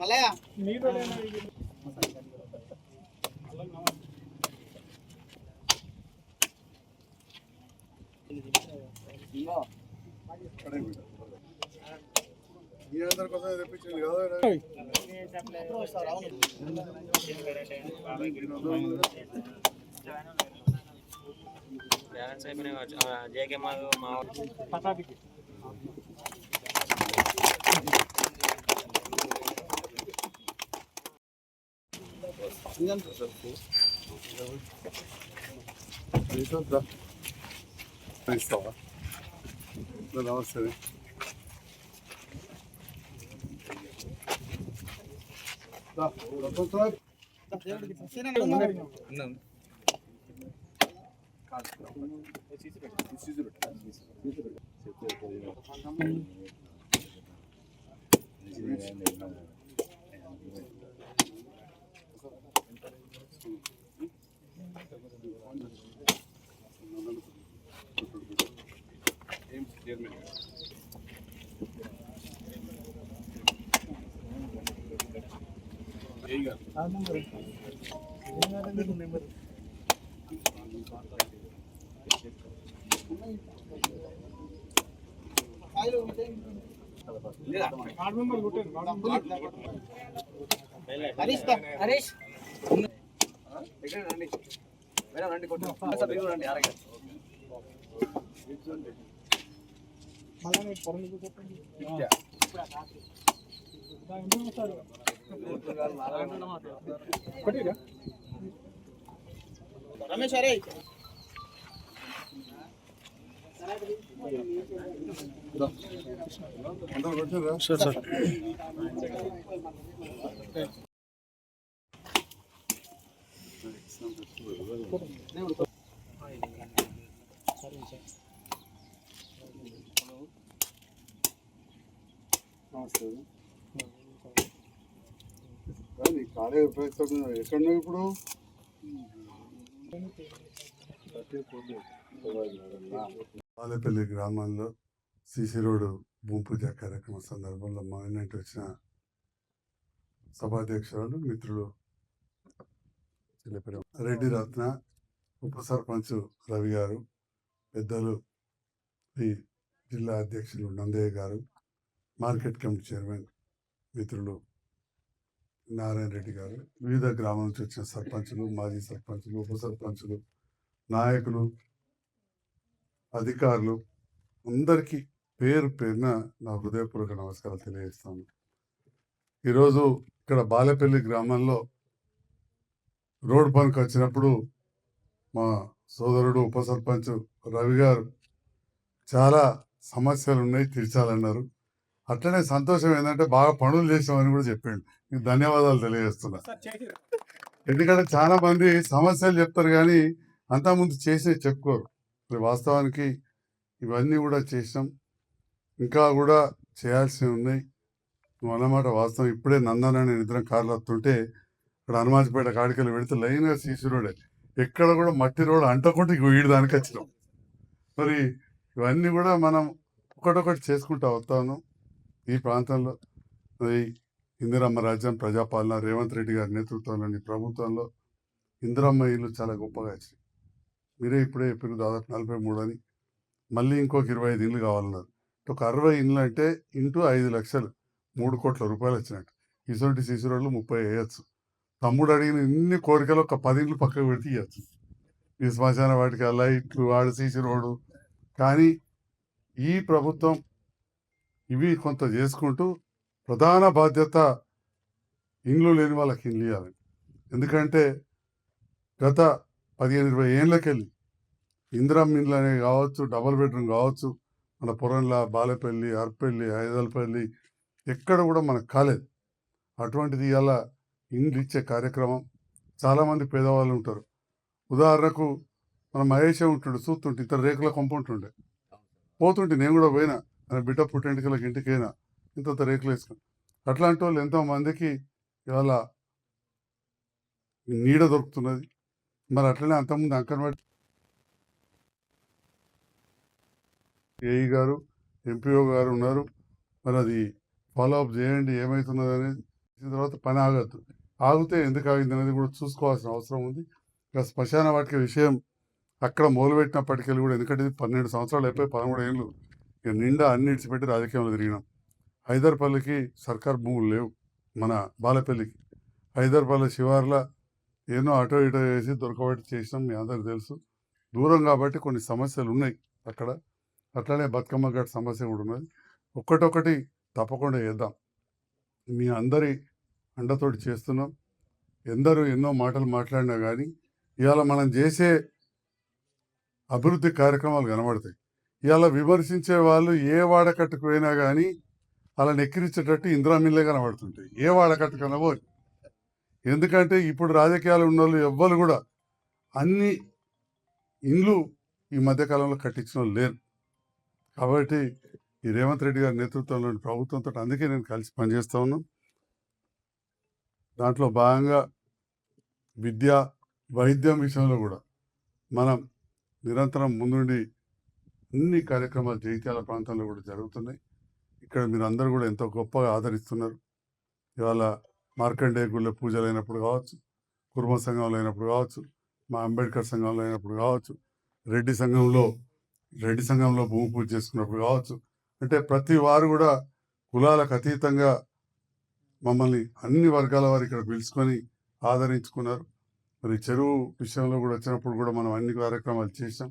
మల్లయ్య మీ అందరి కోసం తెప్పించింది కదా బ్యాలెన్స్ అయిపోయినాయి. జేకే మా పటాబికి ఇస్తావా? నమస్తే. హరీష్ రమేష్ అరే సార్ సార్ కాలేజ్ ఎక్కడున్నావు ఇప్పుడు? బాలేపల్లి గ్రామంలో సిసి రోడ్డు భూమి పూజ కార్యక్రమం సందర్భంలో మా ఇంటి వచ్చిన సభాధ్యక్షురాలు మిత్రులు రెడ్డి రత్న, ఉప సర్పంచ్ రవి గారు, పెద్దలు ఈ జిల్లా అధ్యక్షులు నందయ్య గారు, మార్కెట్ కమిటీ చైర్మన్ మిత్రులు నారాయణ రెడ్డి గారు, వివిధ గ్రామాల నుంచి వచ్చిన సర్పంచులు, మాజీ సర్పంచులు, ఉప సర్పంచులు, నాయకులు, అధికారులు అందరికీ పేరు పేరున నా హృదయపూర్వక నమస్కారాలు తెలియజేస్తాను. ఈరోజు ఇక్కడ బాలేపల్లి గ్రామంలో రోడ్డు పనికి వచ్చినప్పుడు మా సోదరుడు ఉప సర్పంచ్ రవి గారు చాలా సమస్యలు ఉన్నాయి తీర్చాలన్నారు. అట్లనే సంతోషం ఏంటంటే బాగా పనులు చేసామని కూడా చెప్పాడు. మీకు ధన్యవాదాలు తెలియజేస్తున్నా. ఎందుకంటే చాలా మంది సమస్యలు చెప్తారు కానీ అంతకుముందు చేసినవి చెప్పుకోరు. వాస్తవానికి ఇవన్నీ కూడా చేసినాం, ఇంకా కూడా చేయాల్సినవి ఉన్నాయి. నువ్వు అన్నమాట వాస్తవం. ఇప్పుడే నందన నేను ఇద్దరం కార్లు వస్తుంటే ఇక్కడ హనుమాన్పేట కాడికలు పెడితే లైన్గా సీసీ రోడే, ఎక్కడ కూడా మట్టి రోడ్ అంటకుండా వీడి దానికి వచ్చినాం. మరి ఇవన్నీ కూడా మనం ఒకటొకటి చేసుకుంటూ వస్తాను. ఈ ప్రాంతంలో మరి ఇందిరమ్మ రాజ్యం ప్రజాపాలన రేవంత్ రెడ్డి గారి నేతృత్వంలోని ప్రభుత్వంలో ఇందిరమ్మ ఇల్లు చాలా గొప్పగా వచ్చినాయి. మీరే ఇప్పుడే చెప్పిన దాదాపు 43 అని, మళ్ళీ ఇంకొక 25 ఇళ్ళు కావాలన్నారు. ఒక 60 ఇళ్ళు అంటే ఇంటూ 5 లక్షలు 3 కోట్ల రూపాయలు వచ్చినట్టు. ఇటువంటి సీసీ రోడ్లు 30 వేయచ్చు. తమ్ముడు అడిగిన ఇన్ని కోరికలు ఒక 10 ఇళ్ళు పక్కకు పెడితే ఇవ్వచ్చు. ఈ శ్మశాన వాటికి లైట్లు వాడు సీసీ రోడ్డు. కానీ ఈ ప్రభుత్వం ఇవి కొంత చేసుకుంటూ ప్రధాన బాధ్యత ఇండ్లు లేని వాళ్ళకి ఇండ్లు ఇవ్వాలి. ఎందుకంటే గత 15-20 ఏళ్ళకెళ్ళి ఇందిరమ్మ ఇండ్లు అనేవి కావచ్చు, డబుల్ బెడ్రూమ్ కావచ్చు, మన పొరంలా బాలేపల్లి, అర్పల్లి, హైదల్పల్లి ఎక్కడ కూడా మనకు కాలేదు. అటువంటిది ఇవాళ ఇండ్లు ఇచ్చే కార్యక్రమం. చాలామంది పేదవాళ్ళు ఉంటారు. ఉదాహరణకు మన మహేషే ఉంటుండే, చూస్తుంటే ఇతర రేకుల కొంప ఉంటుండే, పోతుంటే నేను కూడా పోయినా మన బిడ్డ పుట్టెంటికలకు ఇంటికైనా ఇంత రేకులు వేసుకుని అట్లాంటి వాళ్ళు ఎంతో మందికి ఇవాళ నీడ దొరుకుతున్నది. మరి అట్లనే అంతకుముందు అంగన్వాడీ ఏఈ గారు ఎంపీఓ గారు ఉన్నారు. మరి అది ఫాలోఅప్ చేయండి ఏమవుతున్నది అనేది. తర్వాత పని ఆగద్దు. ఆగితే ఎందుకు ఆగింది అనేది కూడా చూసుకోవాల్సిన అవసరం ఉంది. ఇక శ్మశాన వాటిక విషయం అక్కడ మొదలుపెట్టినప్పటికెళ్ళి కూడా, ఎందుకంటే ఇది 12 సంవత్సరాలు అయిపోయి 13 ఏళ్ళు ఇక నిండా అన్ని ఇడిచిపెట్టి రాజకీయంలో తిరిగినాం. హైదర్పల్లికి సర్కార్ భూములు లేవు. మన బాలపల్లికి హైదర్పల్లి శివార్ల ఎన్నో అటో ఇటో వేసి దొరకబట్టి చేసినాం. మీ అందరికి తెలుసు. దూరం కాబట్టి కొన్ని సమస్యలు ఉన్నాయి అక్కడ. అట్లనే బతుకమ్మ గట్టు సమస్య కూడా ఉన్నది. ఒక్కటొక్కటి తప్పకుండా చేద్దాం. మీ అందరి అండతోటి చేస్తున్నాం. ఎందరూ ఎన్నో మాటలు మాట్లాడినా కానీ ఇవాళ మనం చేసే అభివృద్ధి కార్యక్రమాలు కనబడతాయి. ఇవాళ విమర్శించే వాళ్ళు ఏ వాడకట్టుకు పోయినా కానీ అలా నెక్కిరించేటట్టు ఇందిరా మిల్లే కనబడుతుంటాయి. ఏ వాడకట్టు కనబోయి. ఎందుకంటే ఇప్పుడు రాజకీయాలు ఉన్న వాళ్ళు ఎవ్వరు కూడా అన్ని ఇండ్లు ఈ మధ్యకాలంలో కట్టించిన వాళ్ళు లేరు. కాబట్టి ఈ రేవంత్ రెడ్డి గారి నేతృత్వంలోని ప్రభుత్వంతో అందుకే నేను కలిసి పనిచేస్తూ ఉన్నాను. దాంట్లో భాగంగా విద్య వైద్యం విషయంలో కూడా మనం నిరంతరం ముందుండి అన్ని కార్యక్రమాలు జగిత్యాల ప్రాంతంలో కూడా జరుగుతున్నాయి. ఇక్కడ మీరు అందరూ కూడా ఎంతో గొప్పగా ఆదరిస్తున్నారు. ఇవాళ మార్కండేయ గుళ్ళ పూజలు అయినప్పుడు కావచ్చు, కుర్మ సంఘంలో అయినప్పుడు కావచ్చు, మా అంబేద్కర్ సంఘంలో అయినప్పుడు కావచ్చు, రెడ్డి సంఘంలో భూమి పూజ చేసుకున్నప్పుడు కావచ్చు. అంటే ప్రతి వారు కూడా కులాలకు అతీతంగా మమ్మల్ని అన్ని వర్గాల వారు ఇక్కడ పిలుచుకొని ఆదరించుకున్నారు. మరి చెరువు విషయంలో కూడా వచ్చినప్పుడు కూడా మనం అన్ని కార్యక్రమాలు చేసాం.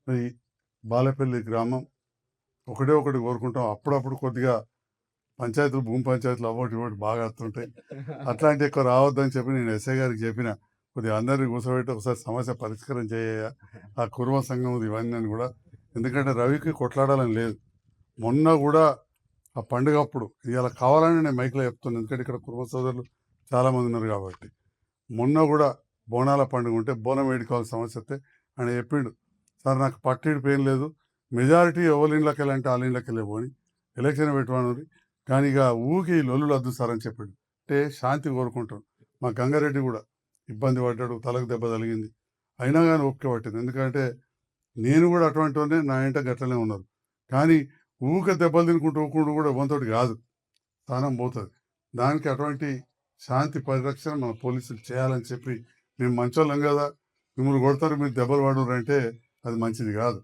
మరి బాలపల్లి గ్రామం ఒకటి కోరుకుంటాం. అప్పుడప్పుడు కొద్దిగా పంచాయతీలు భూమి పంచాయతీలు ఇవ్వటి బాగా వస్తుంటాయి. అట్లాంటి ఎక్కువ రావద్దని చెప్పి నేను ఎస్ఐ గారికి చెప్పిన, కొద్దిగా అందరినీ కూర్చోబెట్టి ఒకసారి సమస్య పరిష్కారం చేయ ఆ కుర్మ సంఘం ఇవన్నీ అని కూడా. ఎందుకంటే రవికి కొట్లాడాలని లేదు. మొన్న కూడా ఆ పండుగ అప్పుడు ఇవాళ కావాలని నేను మైక్లో చెప్తున్నాను, ఎందుకంటే ఇక్కడ కుర్మ సోదరులు చాలామంది ఉన్నారు కాబట్టి. మొన్న కూడా బోనాల పండుగ ఉంటే బోనం వేడుకోవాల్సిన సమస్య వస్తే ఆయన చెప్పిండు, సార్ నాకు పట్టిడి పేరు లేదు, మెజారిటీ ఎవరి ఇంట్లోకి వెళ్ళాలంటే వాళ్ళ ఇంట్లోకి వెళ్ళే పోని ఎలక్షన్ పెట్టుకోవాలి, కానీ ఇక ఊకి లొల్లులు వద్దు సార్ అని చెప్పిండు. అంటే శాంతి కోరుకుంటాం. మా గంగారెడ్డి కూడా ఇబ్బంది పడ్డాడు, తలకు దెబ్బ తగిలింది, అయినా కానీ ఓపిక పట్టింది. ఎందుకంటే నేను కూడా అటువంటి వాడినే, నా ఇంట గట్లనే ఉన్నారు. కానీ ఊక దెబ్బలు తినుకుంటూ కూడా వంతోటి కాదు, స్థానం పోతుంది. దానికి అటువంటి శాంతి పరిరక్షణ మన పోలీసులు చేయాలని చెప్పి, మేము మంచోళ్ళం కదా, మిమ్మల్ని కొడతారు మీరు దెబ్బలు పడరు అంటే అది మంచిది కాదు.